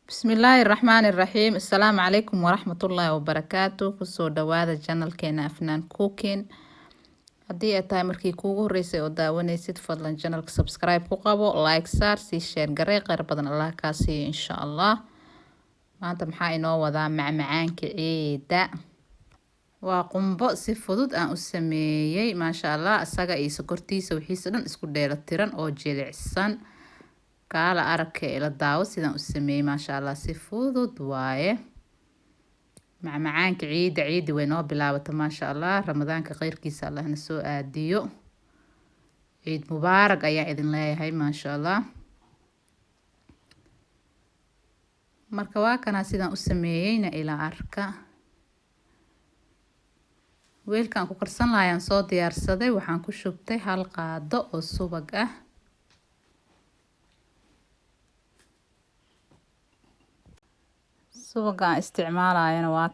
بسم الله الرحمن الرحيم. السلام عليكم ورحمة الله وبركاته. كسو دوادا جانل كينا أفنان كوكين هدي أتاي مركي كوغو ريسي او داوانيسيد فضلا جانل سبسكرايب كوقابو لايك سار سي شير غري غير بدن الله كاسي إن شاء الله. ما أنت محا إنو وضا معان كعيدا وقنبو سي فضود أن أسميي ما شاء الله أساقا إي سكورتيسا وحيسا اسكو دير التيران أو جيلي عسان kaala aragka ila daawo sidaan u sameeyay maasha Allah si fudud waaye macmacaanka ciidi way noo bilaabata maasha Allah ramadaanka qeyrkiisa Allah na soo aadiyo ciid mubaarak ayaa idin leeyahay maasha Allah marka waa kana sidaan u sameeyayna ila arka weelkan ku karsan laayaan soo diyaarsaday waxaan ku shubtay hal qaado oo subag ah subaga isticmaalayana waa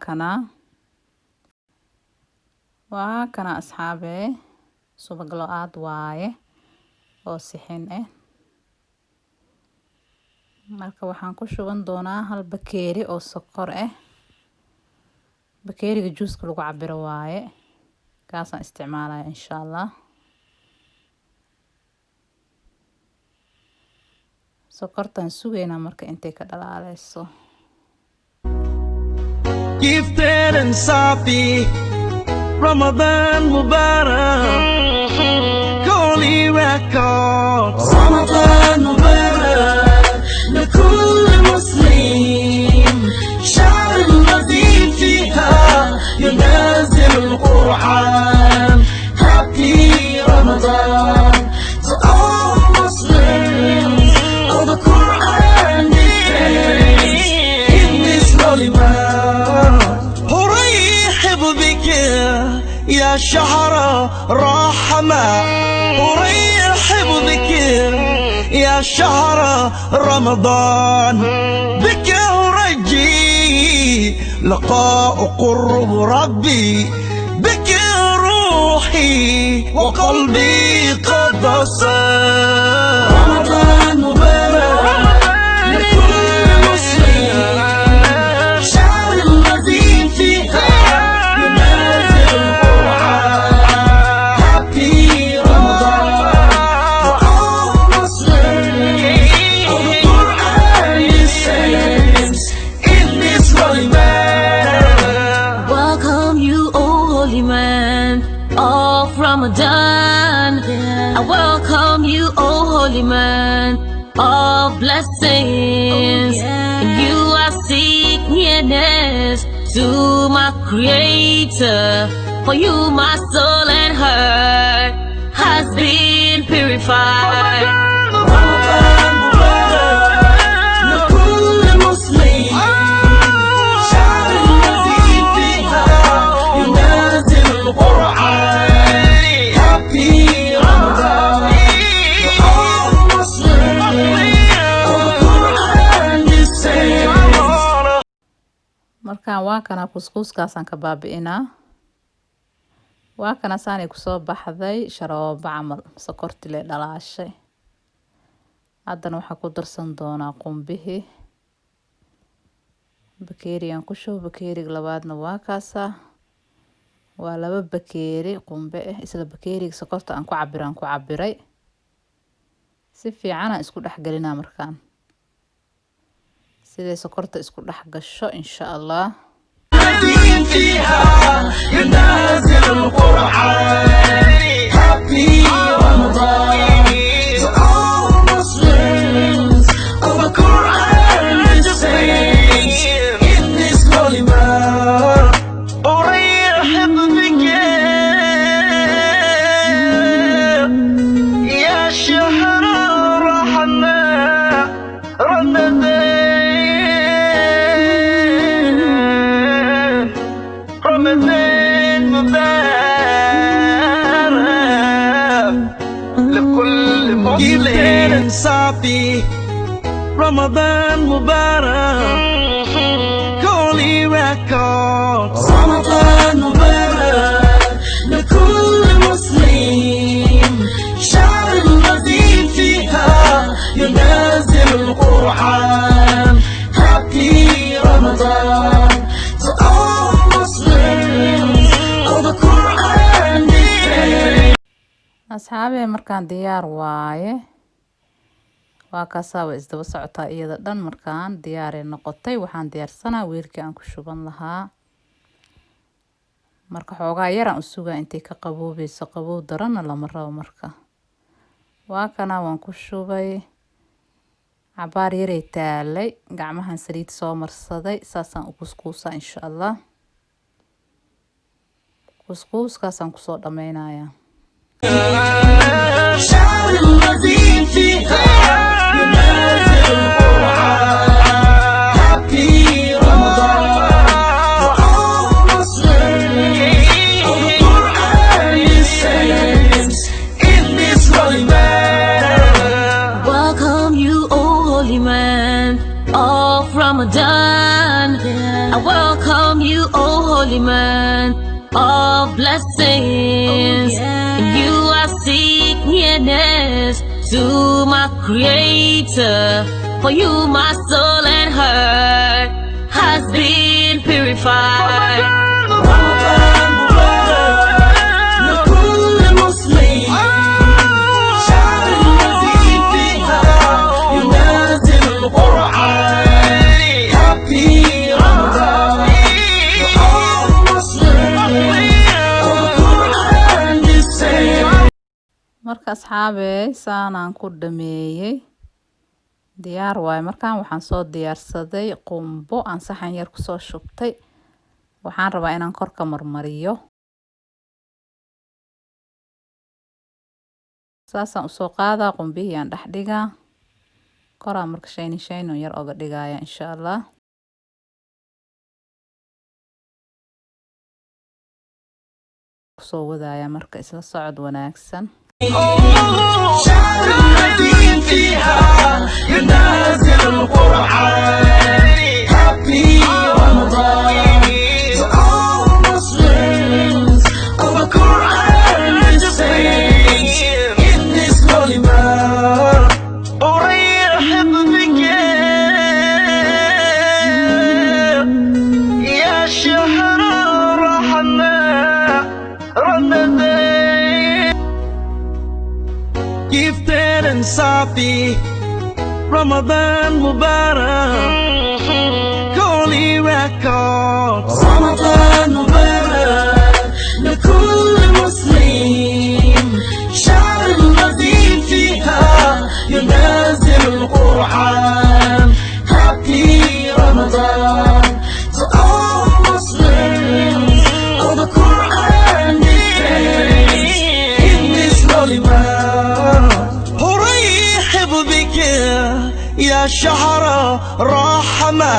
kana asxaabe subag lo-aad waaye oo sixin ah marka waxaan ku shuban doonaa hal bakeeri oo sokor ah bakeeriga juuska lagu cabiro waaye kaasaan isticmaalaya insha Allah sokortan sugeynaa marka intay ka dhalaaleyso Gifted and Safi, Ramadan Mubarak, Holy Records. Ramadan Mubarak, لكل مسلم شعر الذي فيها ينزل القرآن. Happy Ramadan to all Muslims. All the Quran defends in this holy month. يا شهر رحمة وريحب بك يا شهر رمضان بك ورجي لقاء قرب ربي بك روحي وقلبي قد صار رمضان مبارك لكل مسلم شهر الذي فيها Ramadan, I welcome you, oh holy man of blessings. And you are seek nearness to my creator. For you my soul and heart has been purified. markaan waa kana kuskuuskaasaan ka baabi'inaa waa kana saanay kusoo baxday sharoobo camal sokorti le dhalaashay haddana waxaa ku darsan doonaa qumbihii bakeeriyan ku shubo bakeeriga labaadna waa kaasa waa laba bakeeri qumbe ah isla bakeeriga sokorta aan ku cabiray si fiican aan isku dhex gelinaa markaan siday sokorta isku dhex gasho insha Allah فيها ينزل القرآن Happy Ramadan to all Muslims of the Quran defends in this holy month أريحب بك يا شهر الرحمة رمضان رمضان مبارك لكل مسلم صافي رمضان مبارك Holy Records رمضان مبارك لكل مسلم شعر الذي فيها ينزل القرآن asxaabe markaan diyaar waaye waa kaasaa way isdaba socotaa iyada dhan markaan diyaaray noqotay waxaan diyaarsanaa weelkii aan ku shuban lahaa marka xoogaa yaraan u sugaa intay ka qaboobayso qabow daranna lama rabo marka waa kana waan ku shubay cabaar yaray taalay gacmahan saliid soo marsaday saasaan u kuskuusaa insha allah kuskuuskaasaan kusoo dhameynayaa شعر الذي فيها ينازل القرآن Happy Ramadan to all Muslims of the Quran is saints in this holy man. Welcome you, oh holy man of Ramadan. I welcome you, oh holy man of blessings. You are seek nearness to my creator. For you my soul and heart has been purified. رمضان مبارك لكل مسلم شعر الذي فيها ينازل القرآن Happy Ramadan to all Muslims of the Quran is saints. marka asxaabe saanaan ku dhameeyay diyaar waaye markaan waxaan soo diyaarsaday qumbo aan saxan yar kusoo shubtay waxaan rabaa inaan korka marmariyo saasaan usoo qaadaa qumbihii aan dhex dhigaa koraan marka shaynin yar oga dhigaya insha allah kusoo wadaaya marka isla socod wanaagsan شعر الذي فيها ينازل القرآن Happy Ramadan to all Muslims of the Quran is saints in this holy month. أرحب بك يا شهر الرحمة رمضان Gifted and Safi Ramadan Mubarak Holy Records Ramadan Mubarak لكل مسلم شعر الذي فيها ينازل القرآن Happy Ramadan to all Muslims of the Quran is saints in this holy month. أرحب بك يا شهر رحمة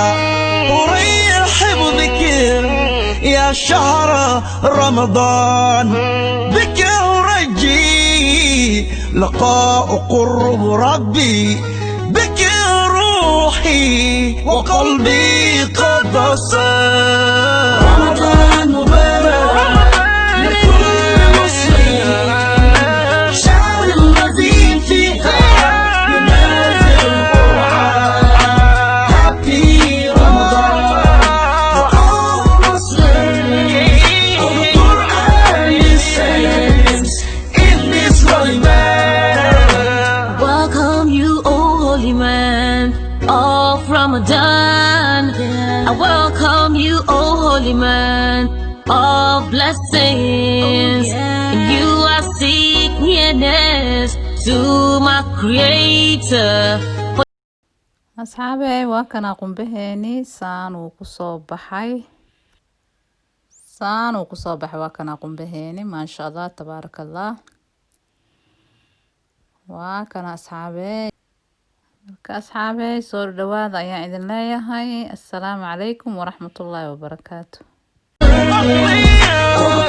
أرحب بك يا شهر رمضان بك أرجي لقاء قرب ربي بك روحي وقلبي قد صار رمضان مبارك لكل مسلم شعر الذي فيها ينازل القرآن Happy Ramadan to all Muslims of the Quran is saints in this holy man. Welcome you, oh holy man of Ramadan. I welcome you, oh holy man of blessings. You are seek nearness to my creator. asxaabe waa kana qumbaheeni saanuu kusoo baxay waa kana qumbaheeni maasha allah tabaaraka allah waa kana asxaabe marka asxaabe soo dhawaada ayaan idin leeyahay assalaamu calaykum waraxmatullaahi wabarakaatu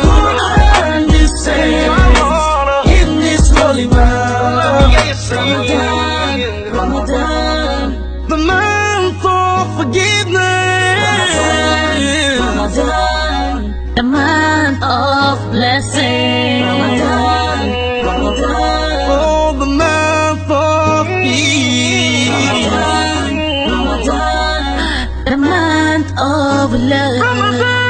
Quran is saints in this holy month. Ramadan, the month of forgiveness. Ramadan, the month of blessing. Ramadan, oh, the month of peace. Ramadan, the month of love. Ramadan.